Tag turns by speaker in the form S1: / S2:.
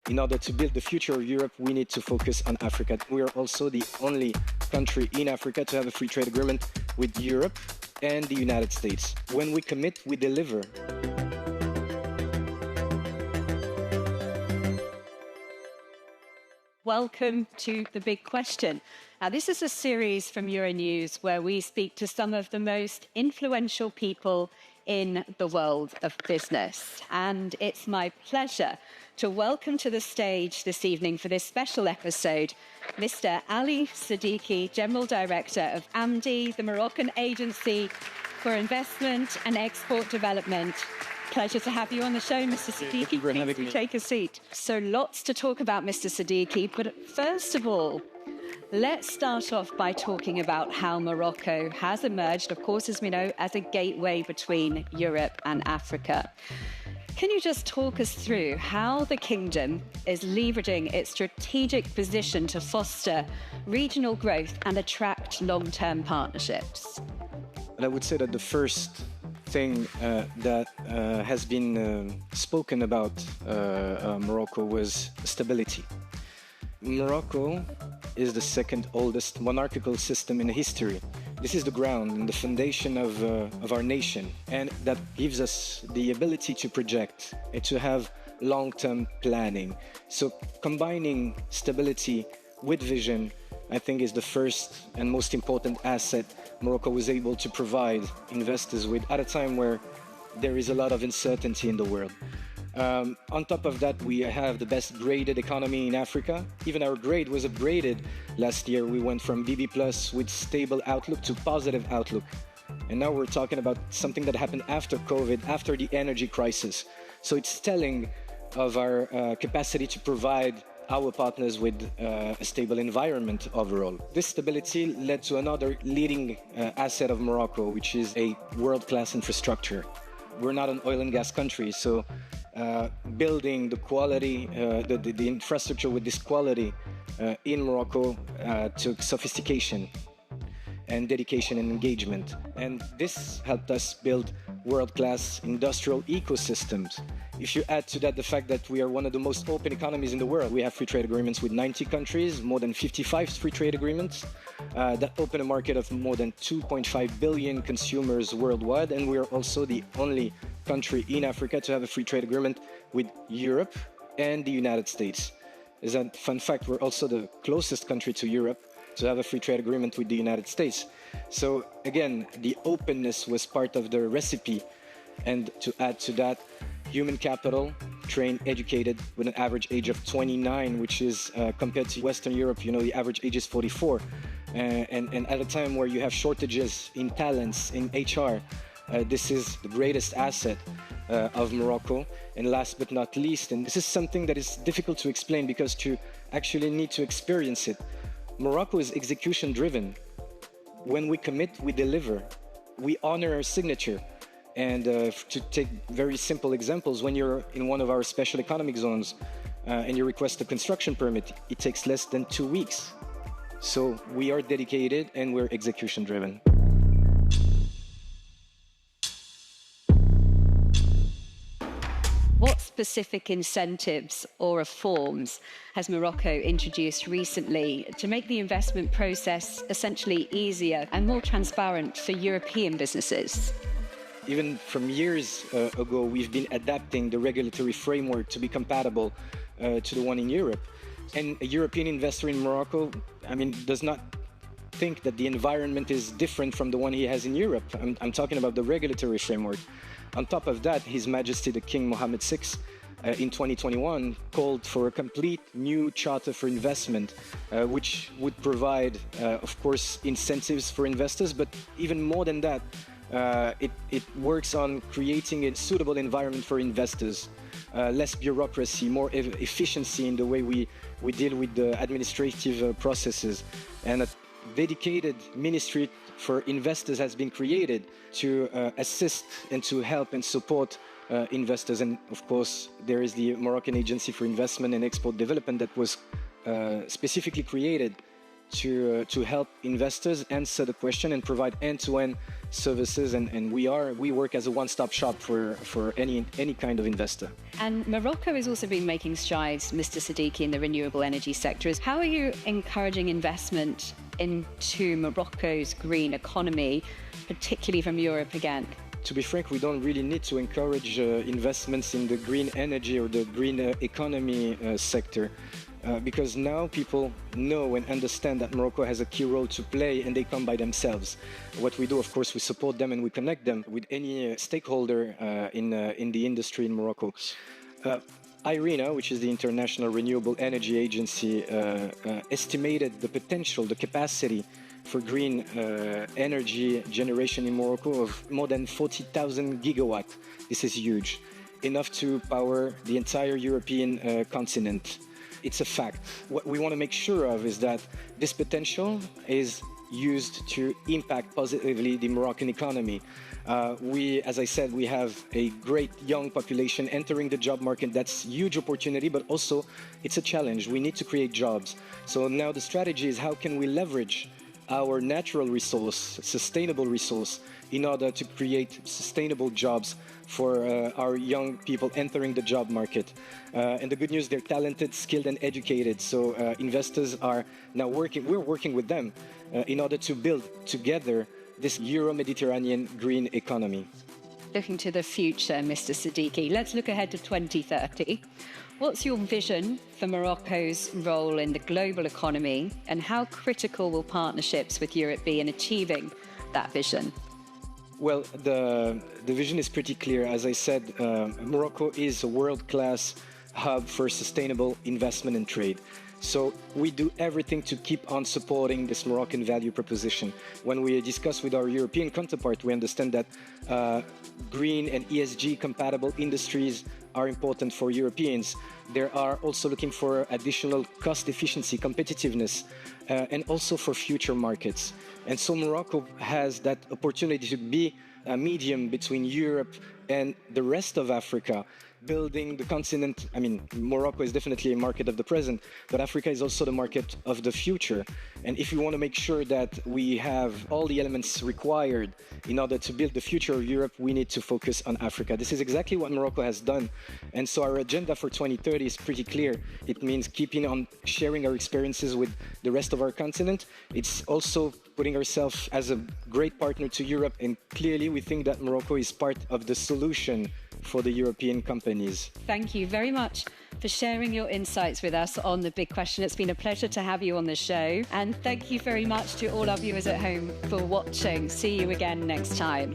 S1: In order to build the future of Europe, we need to focus on Africa. We are also the only country in Africa to have a free trade agreement with Europe and the United States. When we commit, we deliver.
S2: Welcome to The Big Question. Now, this is a series from Euronews where we speak to some of the most influential people in the world of business. And it's my pleasure to welcome to the stage this evening for this special episode, Mr. Ali صدیقی, General Director of AMDI, the Moroccan Agency for Investment and Export Development. Pleasure to have you on the show, Mr. صدیقی.
S1: Thank you for having me.
S2: Take a seat. So lots to talk about, Mr. صدیقی, but first of all, let's start off by talking about how Morocco has emerged, of course, as we know, as a gateway between Europe and Africa. Can you just talk us through how the kingdom is leveraging its strategic position to foster regional growth and attract long-term partnerships?
S1: And I would say that the first thing that has been spoken about Morocco was stability. Morocco is the second oldest monarchical system in history. This is the ground and the foundation of our nation, and that gives us the ability to project and to have long-term planning. So combining stability with vision, I think, is the first and most important asset Morocco was able to provide investors with at a time where there is a lot of uncertainty in the world. On top of that, we have the best graded economy in Africa. Even our grade was upgraded last year. We went from BB plus with stable outlook to positive outlook. And now we're talking about something that happened after COVID, after the energy crisis. So it's telling of our capacity to provide our partners with a stable environment overall. This stability led to another leading asset of Morocco, which is a world-class infrastructure. We're not an oil and gas country, so building the quality, the infrastructure with this quality in Morocco took sophistication and dedication and engagement. And this helped us build world-class industrial ecosystems. If you add to that the fact that we are one of the most open economies in the world, we have free trade agreements with 90 countries, more than 55 free trade agreements that open a market of more than 2.5 billion consumers worldwide. And we are also the only country in Africa to have a free trade agreement with Europe and the United States. As a fun fact, we're also the closest country to Europe to have a free trade agreement with the United States. So again, the openness was part of the recipe. And to add to that, human capital, trained, educated, with an average age of 29, which is compared to Western Europe, you know, the average age is 44. And at a time where you have shortages in talents, in HR, this is the greatest asset of Morocco. And last but not least, and this is something that is difficult to explain because you actually need to experience it. Morocco is execution driven. When we commit, we deliver. We honor our signature. And to take very simple examples, when you're in one of our special economic zones and you request a construction permit, it takes less than 2 weeks. So we are dedicated and we're execution driven.
S2: What specific incentives or reforms has Morocco introduced recently to make the investment process essentially easier and more transparent for European businesses?
S1: Even from years ago, we've been adapting the regulatory framework to be compatible to the one in Europe. And a European investor in Morocco, does not think that the environment is different from the one he has in Europe. I'm talking about the regulatory framework. On top of that, His Majesty the King Mohammed VI in 2021 called for a complete new charter for investment, which would provide, of course, incentives for investors, but even more than that, it works on creating a suitable environment for investors, less bureaucracy, more efficiency in the way we deal with the administrative processes, and a dedicated ministry for investors has been created to assist and to help and support investors. And of course, there is the Moroccan Agency for Investment and Export Development that was specifically created to help investors answer the question and provide end-to-end services. And we work as a one-stop shop for any kind of investor.
S2: And Morocco has also been making strides, Mr. صدیقی, in the renewable energy sector. How are you encouraging investment into Morocco's green economy, particularly from Europe again?
S1: To be frank, we don't really need to encourage investments in the green energy or the green economy sector. Because now people know and understand that Morocco has a key role to play, and they come by themselves. What we do, of course, we support them and we connect them with any stakeholder in the industry in Morocco. IRENA, which is the International Renewable Energy Agency, estimated the potential, the capacity for green energy generation in Morocco of more than 40,000 gigawatts. This is huge, enough to power the entire European continent. It's a fact. What we want to make sure of is that this potential is used to impact positively the Moroccan economy. As I said, we have a great young population entering the job market. That's a huge opportunity, but also it's a challenge. We need to create jobs. So now the strategy is how can we leverage our natural resource, sustainable resource, in order to create sustainable jobs for our young people entering the job market. And the good news, they're talented, skilled, and educated. So investors are now we're working with them in order to build together this Euro-Mediterranean green economy.
S2: Looking to the future, Mr. صدیقی, let's look ahead to 2030. What's your vision for Morocco's role in the global economy, and how critical will partnerships with Europe be in achieving that vision?
S1: Well, the vision is pretty clear. As I said, Morocco is a world-class hub for sustainable investment and trade. So we do everything to keep on supporting this Moroccan value proposition. When we discuss with our European counterpart, we understand that green and ESG compatible industries are important for Europeans. They are also looking for additional cost efficiency, competitiveness, and also for future markets. And so Morocco has that opportunity to be a medium between Europe and the rest of Africa, building the continent. I mean, Morocco is definitely a market of the present, but Africa is also the market of the future. And if we want to make sure that we have all the elements required in order to build the future of Europe, we need to focus on Africa. This is exactly what Morocco has done. And so our agenda for 2030 is pretty clear. It means keeping on sharing our experiences with the rest of our continent. It's also putting ourselves as a great partner to Europe. And clearly, we think that Morocco is part of the solution for the European companies.
S2: Thank you very much for sharing your insights with us on The Big Question. It's been a pleasure to have you on the show. And thank you very much to all our viewers at home for watching. See you again next time.